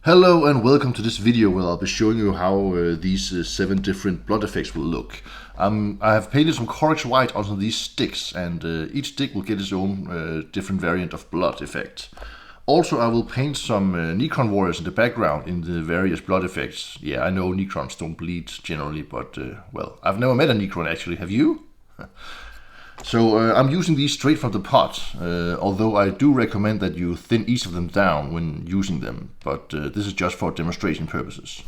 Hello and welcome to this video where I'll be showing you how these 7 different blood effects will look. I have painted some Corax white onto these sticks, and each stick will get its own different variant of blood effect. Also, I will paint some Necron warriors in the background in the various blood effects. Yeah, I know Necrons don't bleed generally, but well, I've never met a Necron actually, have you? So I'm using these straight from the pot, although I do recommend that you thin each of them down when using them, but this is just for demonstration purposes.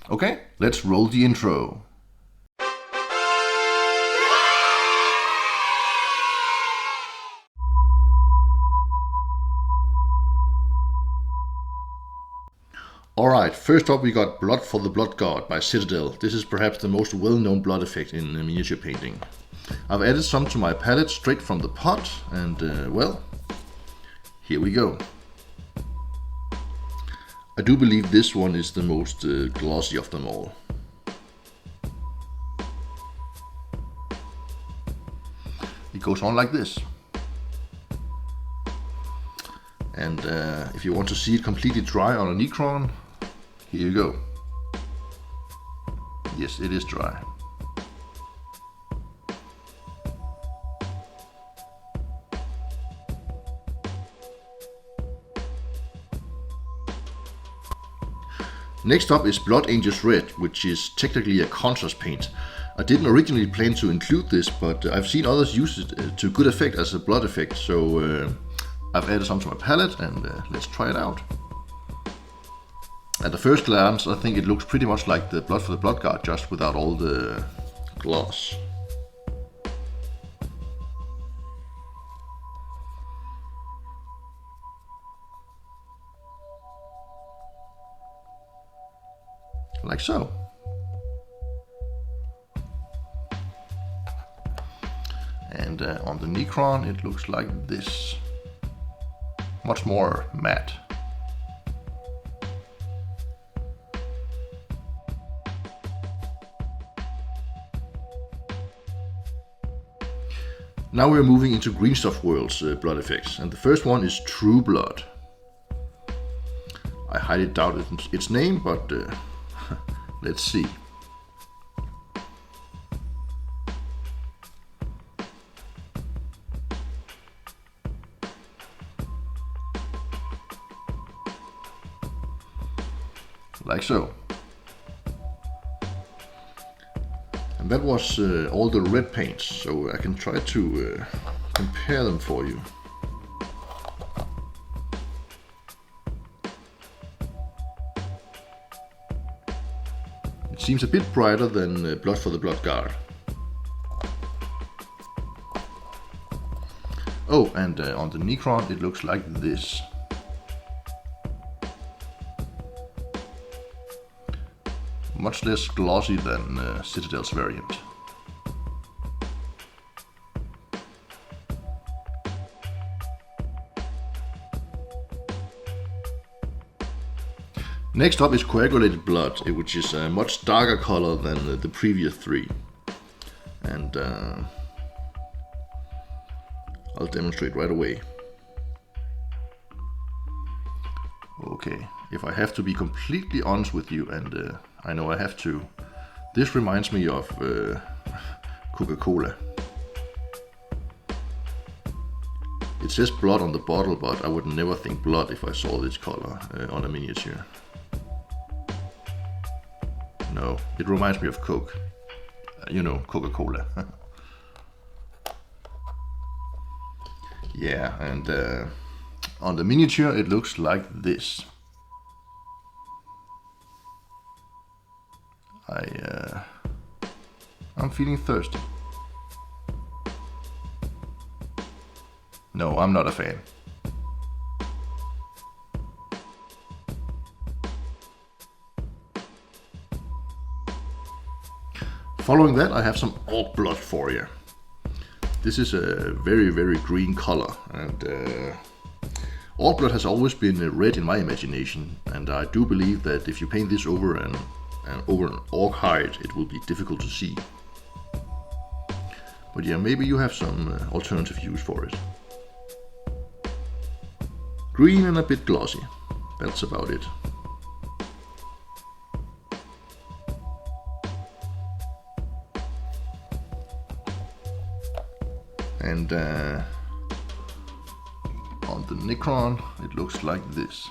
Okay, let's roll the intro. Alright, first up we got Blood for the Blood God by Citadel. This is perhaps the most well-known blood effect in miniature painting. I've added some to my palette straight from the pot, and well, here we go. I do believe this one is the most glossy of them all. It goes on like this. And if you want to see it completely dry on a Necron, here you go. Yes, it is dry. Next up is Blood Angels Red, which is technically a contrast paint. I didn't originally plan to include this, but I've seen others use it to good effect as a blood effect, so I've added some to my palette, and let's try it out. At the first glance, I think it looks pretty much like the Blood for the Blood God, just without all the gloss. Like so. And on the Necron it looks like this. Much more matte. Now we're moving into Green Stuff World's blood effects, and the first one is True Blood. I highly doubt its name, but let's see. Like so. And that was all the red paints, so I can try to compare them for you. It seems a bit brighter than Blood for the Blood God. Oh, and on the Necron it looks like this. Much less glossy than Citadel's variant. Next up is Coagulated Blood, which is a much darker color than the previous 3. And I'll demonstrate right away. Okay, if I have to be completely honest with you, and I know I have to, this reminds me of Coca-Cola. It says blood on the bottle, but I would never think blood if I saw this color on a miniature. No, it reminds me of Coke. You know, Coca-Cola. Yeah, and on the miniature it looks like this. I'm feeling thirsty. No, I'm not a fan. Following that, I have some Ork Blood for you. This is a very, very green color, and Ork Blood has always been red in my imagination, and I do believe that if you paint this over an orc hide, it will be difficult to see. But yeah, maybe you have some alternative use for it. Green and a bit glossy. That's about it. And on the Necron it looks like this.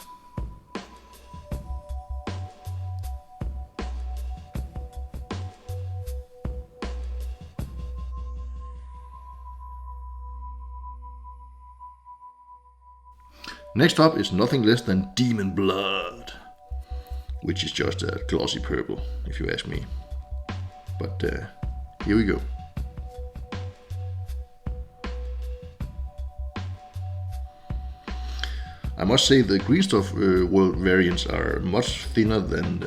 Next up is nothing less than Demon Blood, which is just a glossy purple, if you ask me. But here we go. I must say the green stuff world variants are much thinner than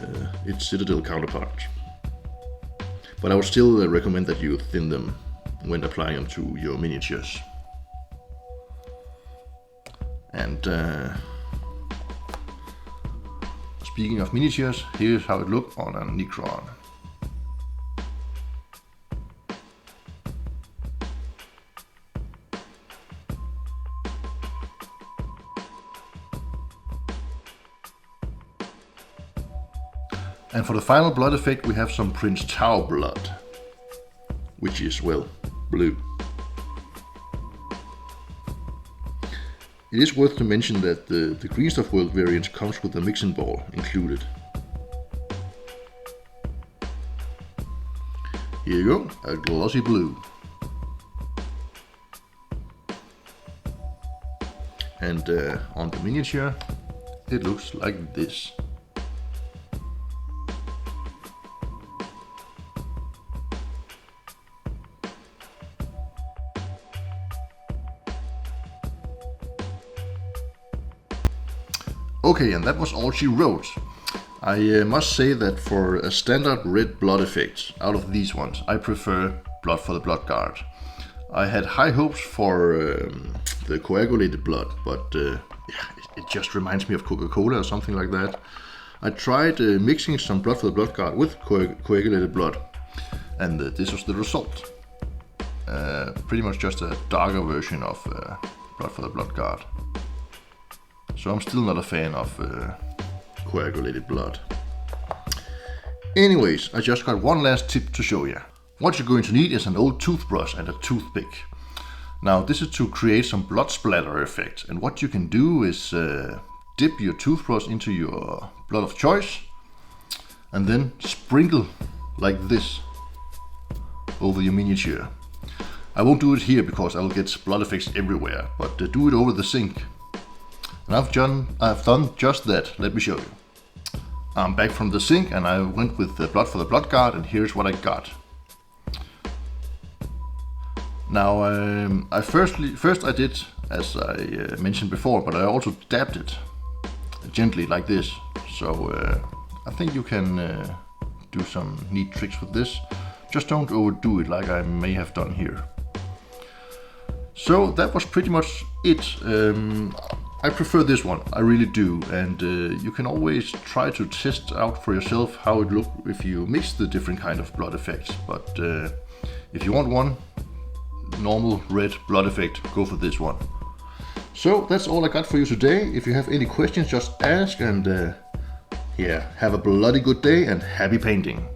its Citadel counterpart. But I would still recommend that you thin them when applying them to your miniatures. And speaking of miniatures, here's how it looks on a Necron. And for the final blood effect we have some Prince Tau blood, which is, well, blue. It is worth to mention that the green stuff world variant comes with a mixing ball included. Here you go, a glossy blue. And on the miniature it looks like this. Okay, and that was all she wrote. I must say that for a standard red blood effect, out of these ones, I prefer Blood for the Blood Guard. I had high hopes for the Coagulated Blood, but yeah, it just reminds me of Coca-Cola or something like that. I tried mixing some Blood for the Blood Guard with Coagulated Blood, and this was the result. Pretty much just a darker version of Blood for the Blood Guard. So I'm still not a fan of Coagulated Blood. Anyways, I just got one last tip to show you. What you're going to need is an old toothbrush and a toothpick. Now this is to create some blood splatter effect, and what you can do is dip your toothbrush into your blood of choice and then sprinkle like this over your miniature. I won't do it here because I will get blood effects everywhere, but do it over the sink. And I've done just that. Let me show you. I'm back from the sink and I went with the Blood for the Blood Guard, and here's what I got. Now first I did as I mentioned before, but I also dabbed it gently like this. So I think you can do some neat tricks with this. Just don't overdo it like I may have done here. So that was pretty much it. I prefer this one, I really do, and you can always try to test out for yourself how it looks if you mix the different kind of blood effects. But if you want one normal red blood effect, go for this one. So that's all I got for you today. If you have any questions, just ask, and yeah, have a bloody good day and happy painting.